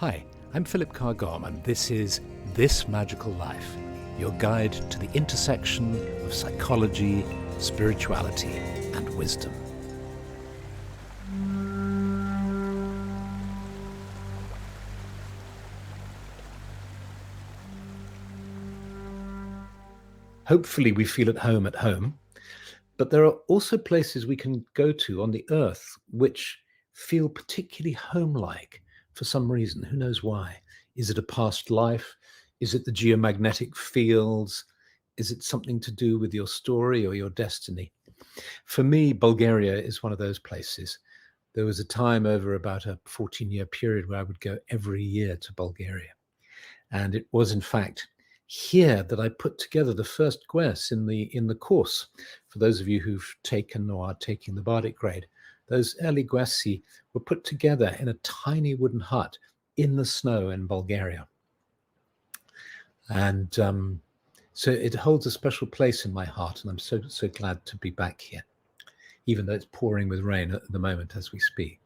Hi, I'm Philip Carr-Gomm, and this is This Magical Life, your guide to the intersection of psychology, spirituality, and wisdom. Hopefully we feel at home, but there are also places we can go to on the earth which feel particularly home-like for some reason. Who knows why? Is it a past life? Is it the geomagnetic fields? Is it something to do with your story or your destiny? For me, Bulgaria is one of those places. There was a time over about a 14-year period where I would go every year to Bulgaria. And it was, in fact, here that I put together the first guess in the course. For those of you who've taken or are taking the Bardic grade, those early guessi were put together in a tiny wooden hut in the snow in Bulgaria. And so it holds a special place in my heart, and I'm so glad to be back here, even though it's pouring with rain at the moment as we speak.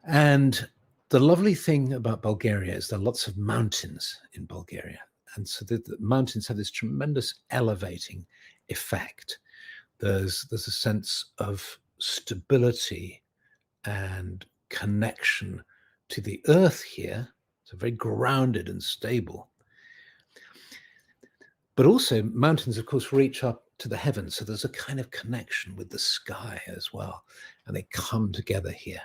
And the lovely thing about Bulgaria is there are lots of mountains in Bulgaria. And so the mountains have this tremendous elevating effect. There's a sense of stability and connection to the earth here. So very grounded and stable. But also mountains, of course, reach up to the heavens. So there's a kind of connection with the sky as well. And they come together here.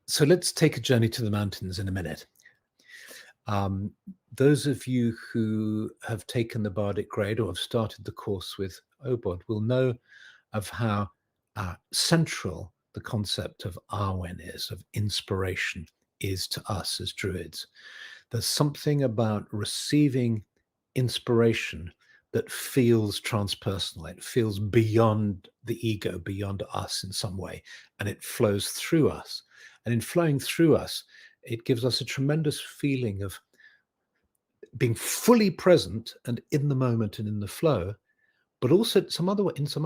So let's take a journey to the mountains in a minute. Those of you who have taken the Bardic grade or have started the course with Obod will know of how central the concept of Awen is, of inspiration, is to us as Druids. There's something about receiving inspiration that feels transpersonal. It feels beyond the ego, beyond us in some way, and it flows through us. And in flowing through us, it gives us a tremendous feeling of being fully present and in the moment and in the flow, but also in some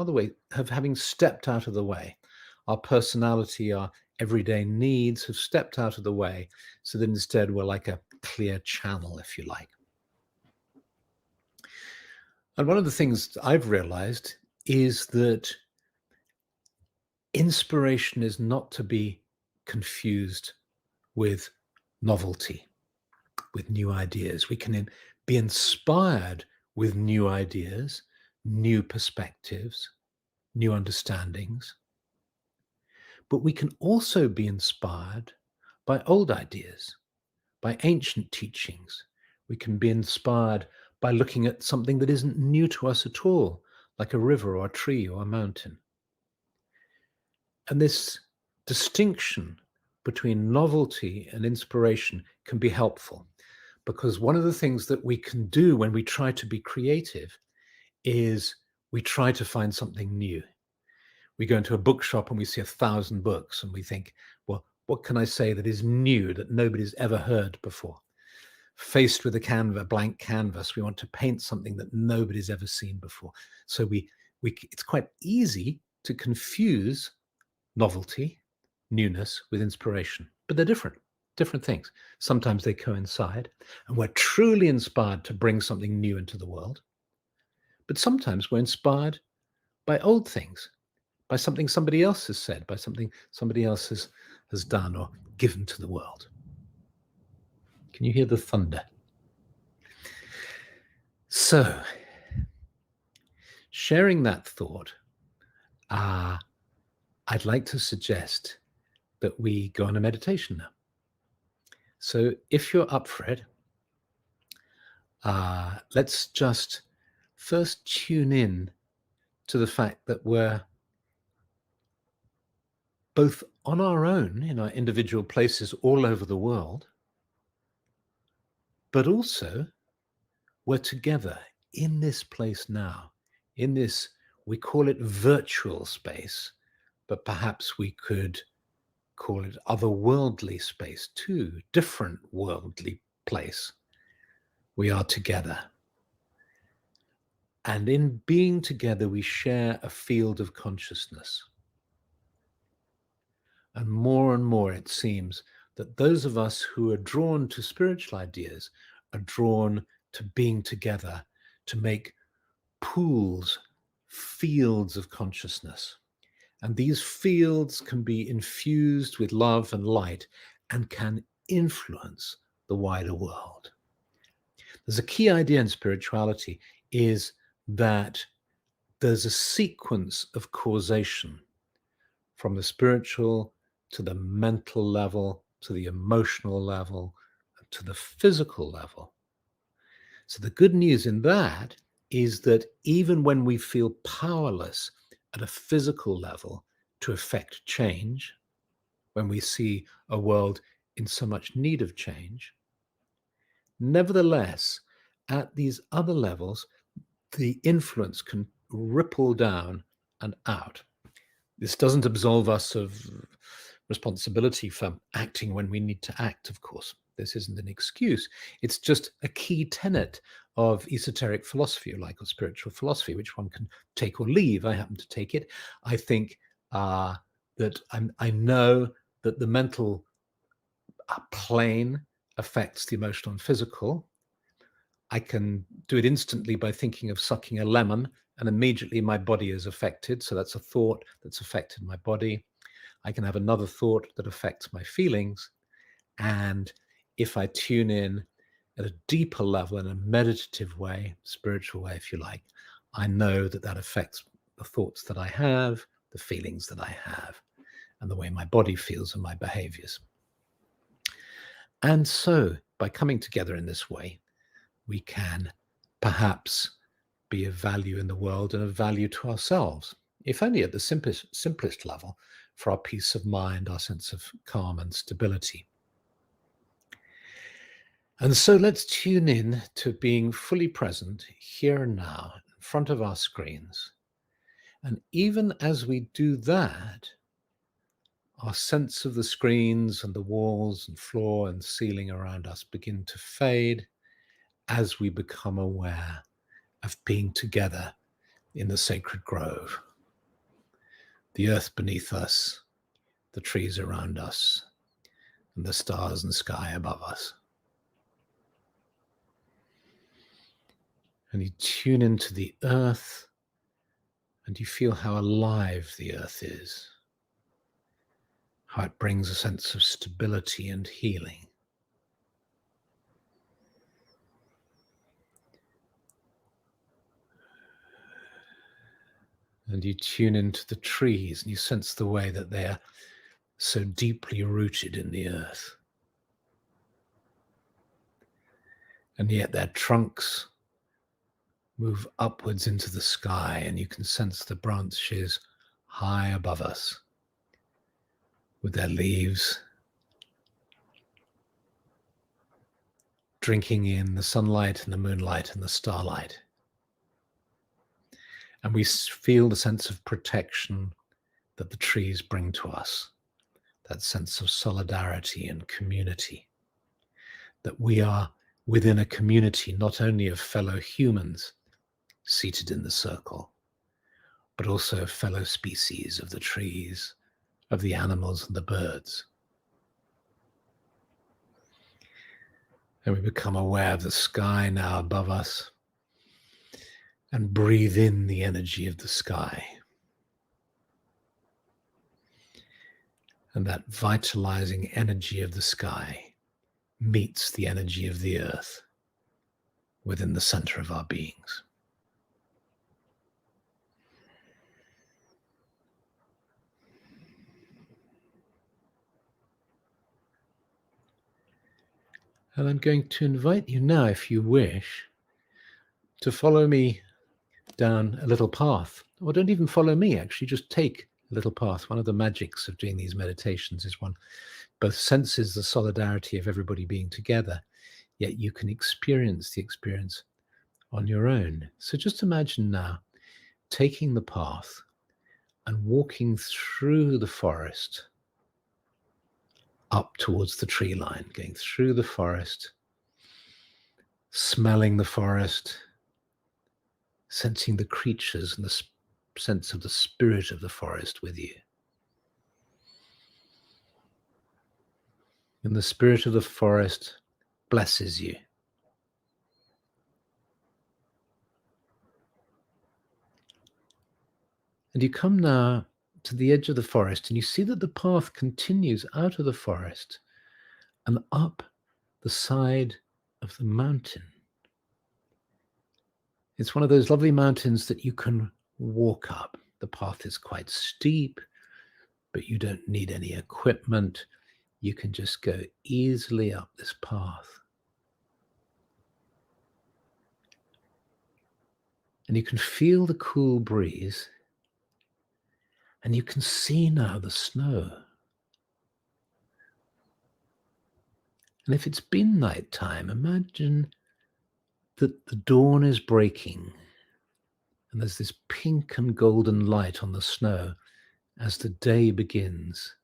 other way of having stepped out of the way. Our personality, our everyday needs have stepped out of the way, so that instead we're like a clear channel, if you like. And one of the things I've realized is that inspiration is not to be confused with novelty, with new ideas. We can be inspired with new ideas, new perspectives, new understandings. But we can also be inspired by old ideas, by ancient teachings. We can be inspired by looking at something that isn't new to us at all, like a river or a tree or a mountain. And this distinction between novelty and inspiration can be helpful, because one of the things that we can do when we try to be creative is we try to find something new. We go into a bookshop and we see 1,000 books and we think, well, what can I say that is new that nobody's ever heard before? Faced with a blank canvas, we want to paint something that nobody's ever seen before. So it's quite easy to confuse novelty, newness with inspiration, but they're different things. Sometimes they coincide, and we're truly inspired to bring something new into the world. But sometimes we're inspired by old things, by something somebody else has said, by something somebody else has done or given to the world. Can you hear the thunder? So, sharing that thought, I'd like to suggest that we go on a meditation now. So if you're up for it, let's just first tune in to the fact that we're both on our own in our individual places all over the world, but also we're together in this place now, in this, we call it virtual space, but perhaps we could call it otherworldly space too, different worldly place. We are together. And in being together, we share a field of consciousness. And more it seems that those of us who are drawn to spiritual ideas are drawn to being together, to make pools, fields of consciousness. And these fields can be infused with love and light and can influence the wider world. There's a key idea in spirituality is that there's a sequence of causation from the spiritual to the mental level, to the emotional level, to the physical level. So the good news in that is that even when we feel powerless at a physical level to affect change, when we see a world in so much need of change, nevertheless, at these other levels, the influence can ripple down and out. This doesn't absolve us of responsibility for acting when we need to act, of course. This isn't an excuse. It's just a key tenet of esoteric philosophy, like of spiritual philosophy, which one can take or leave. I happen to take it. I think that I know that the mental plane affects the emotional and physical. I can do it instantly by thinking of sucking a lemon, and immediately my body is affected. So that's a thought that's affected my body. I can have another thought that affects my feelings. And if I tune in at a deeper level, in a meditative way, spiritual way, if you like, I know that that affects the thoughts that I have, the feelings that I have, and the way my body feels and my behaviors. And so by coming together in this way, we can perhaps be of value in the world and of value to ourselves, if only at the simplest level, for our peace of mind, our sense of calm and stability. And so let's tune in to being fully present here and now in front of our screens. And even as we do that, our sense of the screens and the walls and floor and ceiling around us begin to fade as we become aware of being together in the sacred grove. The earth beneath us, the trees around us, and the stars and sky above us. And you tune into the earth and you feel how alive the earth is, how it brings a sense of stability and healing. And you tune into the trees and you sense the way that they are so deeply rooted in the earth. And yet their trunks move upwards into the sky, and you can sense the branches high above us with their leaves drinking in the sunlight and the moonlight and the starlight. And we feel the sense of protection that the trees bring to us, that sense of solidarity and community, that we are within a community not only of fellow humans seated in the circle, but also fellow species of the trees, of the animals and the birds. And we become aware of the sky now above us and breathe in the energy of the sky. And that vitalizing energy of the sky meets the energy of the earth within the center of our beings. And I'm going to invite you now, if you wish, to follow me down a little path. Or don't even follow me, actually, just take a little path. One of the magics of doing these meditations is one both senses the solidarity of everybody being together, yet you can experience the experience on your own. So just imagine now taking the path and walking through the forest up towards the tree line, going through the forest, smelling the forest, sensing the creatures and the sense of the spirit of the forest with you. And the spirit of the forest blesses you. And you come now to the edge of the forest, and you see that the path continues out of the forest and up the side of the mountain. It's one of those lovely mountains that you can walk up. The path is quite steep, but you don't need any equipment. You can just go easily up this path. And you can feel the cool breeze, and you can see now the snow. And if it's been nighttime, imagine that the dawn is breaking, and there's this pink and golden light on the snow as the day begins,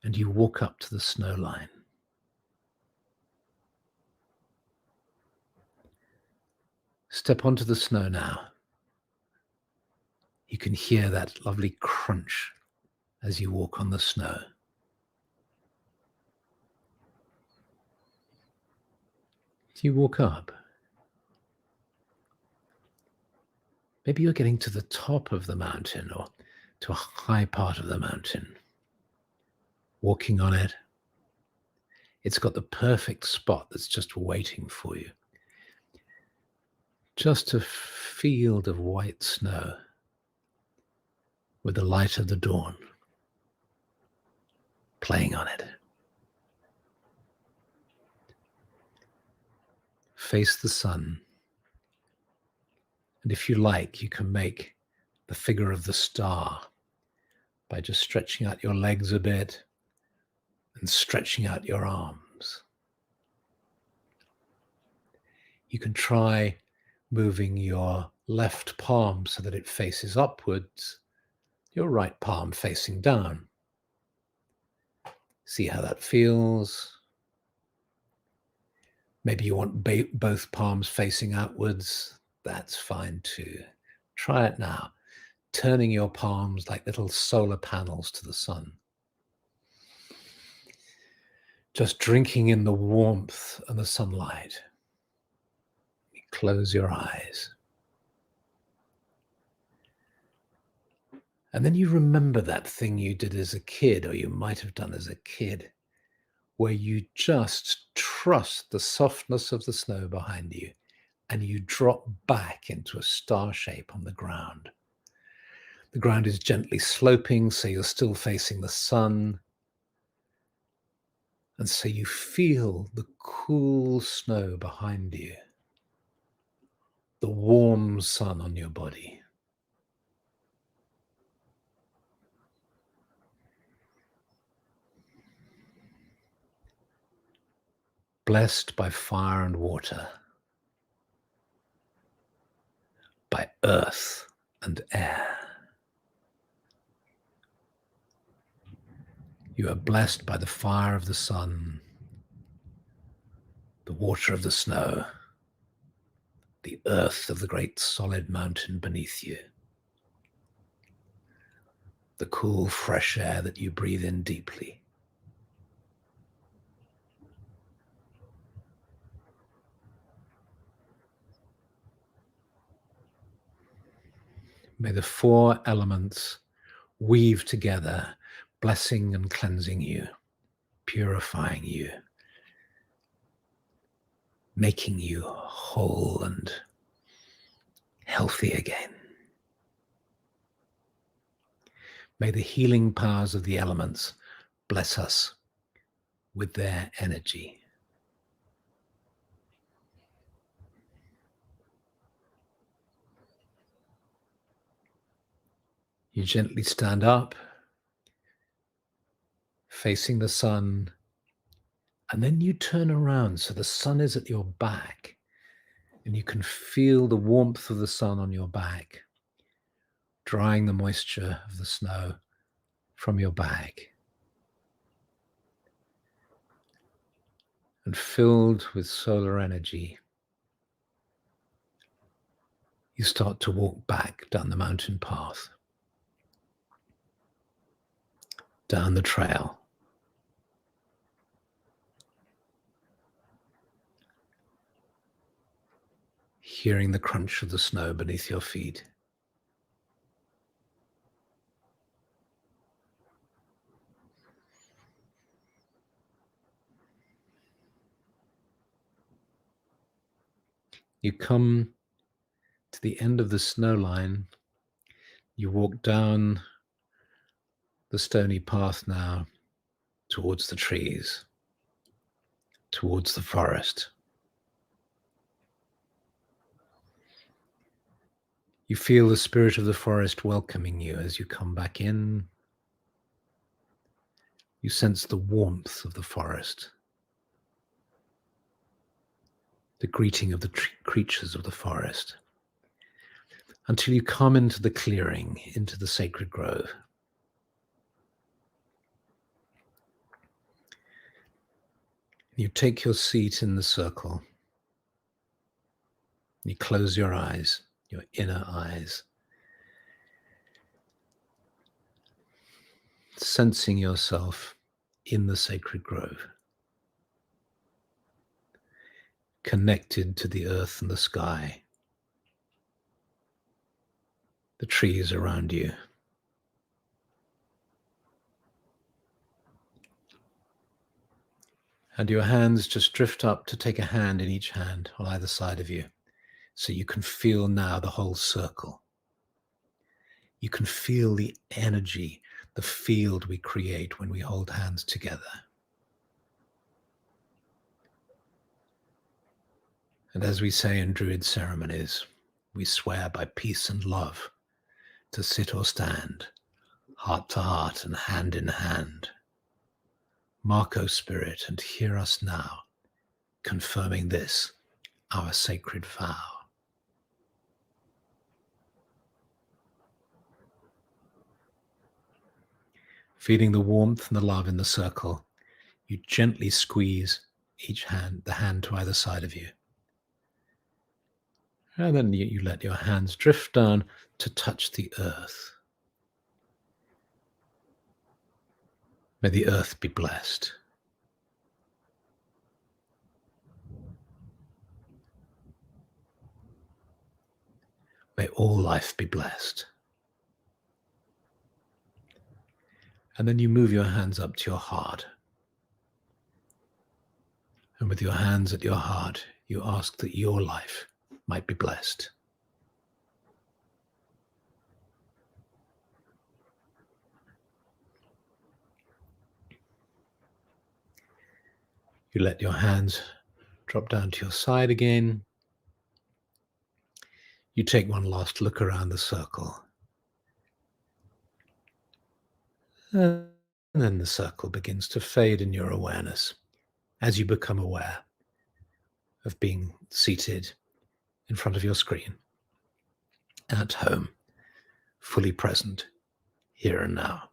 and you walk up to the snow line. Step onto the snow now. You can hear that lovely crunch as you walk on the snow. You walk up. Maybe you're getting to the top of the mountain or to a high part of the mountain. Walking on it. It's got the perfect spot that's just waiting for you. Just a field of white snow with the light of the dawn playing on it. Face the sun. And if you like, you can make the figure of the star by just stretching out your legs a bit and stretching out your arms. You can try moving your left palm so that it faces upwards, your right palm facing down. See how that feels. Maybe you want both palms facing outwards. That's fine too. Try it now, turning your palms like little solar panels to the sun. Just drinking in the warmth and the sunlight. Close your eyes. And then you remember that thing you did as a kid, or you might have done as a kid, where you just trust the softness of the snow behind you and you drop back into a star shape on the ground. The ground is gently sloping, so you're still facing the sun. And so you feel the cool snow behind you, the warm sun on your body. Blessed by fire and water, by earth and air. You are blessed by the fire of the sun, the water of the snow, the earth of the great solid mountain beneath you, the cool fresh air that you breathe in deeply. May the four elements weave together, blessing and cleansing you, purifying you, making you whole and healthy again. May the healing powers of the elements bless us with their energy. You gently stand up, facing the sun, and then you turn around so the sun is at your back, and you can feel the warmth of the sun on your back, drying the moisture of the snow from your back. And filled with solar energy, you start to walk back down the mountain path, down the trail. hearing the crunch of the snow beneath your feet. You come to the end of the snow line. You walk down the stony path now towards the trees, towards the forest. You feel the spirit of the forest welcoming you as you come back in. You sense the warmth of the forest, the greeting of the creatures of the forest, until you come into the clearing, into the sacred grove. You take your seat in the circle. You close your eyes, your inner eyes, sensing yourself in the sacred grove, connected to the earth and the sky, the trees around you. And your hands just drift up to take a hand in each hand on either side of you, so you can feel now the whole circle. You can feel the energy, the field we create when we hold hands together. And as we say in Druid ceremonies, we swear by peace and love to sit or stand, heart to heart and hand in hand. Mark, O Spirit, and hear us now, confirming this, our sacred vow. Feeling the warmth and the love in the circle, you gently squeeze each hand, the hand to either side of you. And then you let your hands drift down to touch the earth. May the earth be blessed. May all life be blessed. And then you move your hands up to your heart. And with your hands at your heart, you ask that your life might be blessed. You let your hands drop down to your side again. You take one last look around the circle. And then the circle begins to fade in your awareness as you become aware of being seated in front of your screen, at home, fully present, here and now.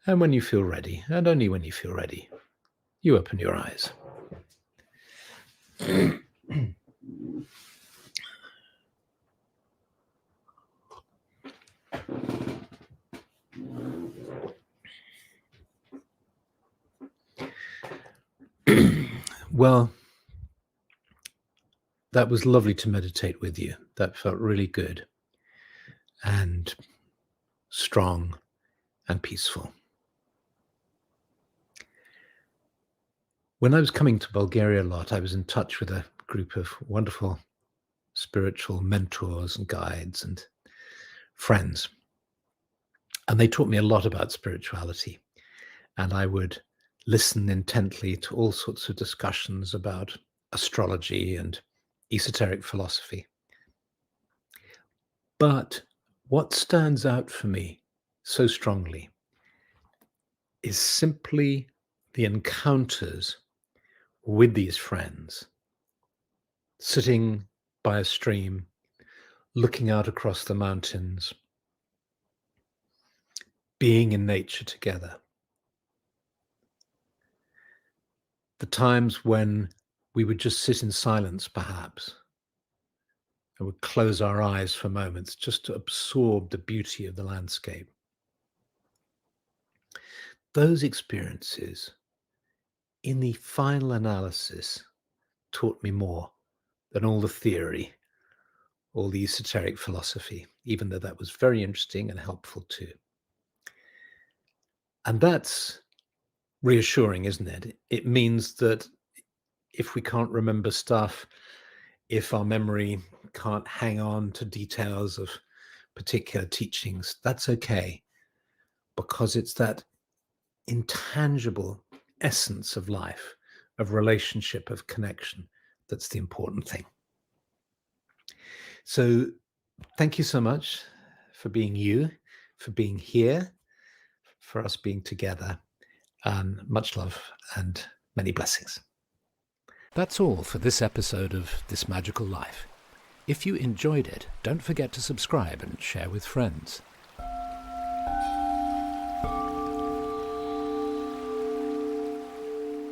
And when you feel ready, and only when you feel ready, you open your eyes. Well, that was lovely to meditate with you. That felt really good and strong and peaceful. When I was coming to Bulgaria a lot, I was in touch with a group of wonderful spiritual mentors and guides and friends. And they taught me a lot about spirituality. And I would listen intently to all sorts of discussions about astrology and esoteric philosophy. But what stands out for me so strongly is simply the encounters with these friends, sitting by a stream, looking out across the mountains, being in nature together. The times when we would just sit in silence, perhaps, and would close our eyes for moments just to absorb the beauty of the landscape. Those experiences, in the final analysis, taught me more than all the theory, all the esoteric philosophy, even though that was very interesting and helpful too. And that's reassuring, isn't it? It means that if we can't remember stuff, if our memory can't hang on to details of particular teachings, that's okay, because it's that intangible essence of life, of relationship, of connection, that's the important thing. So thank you so much for being you, for being here, for us being together. Much love and many blessings. That's all for this episode of This Magical Life. If you enjoyed it, don't forget to subscribe and share with friends.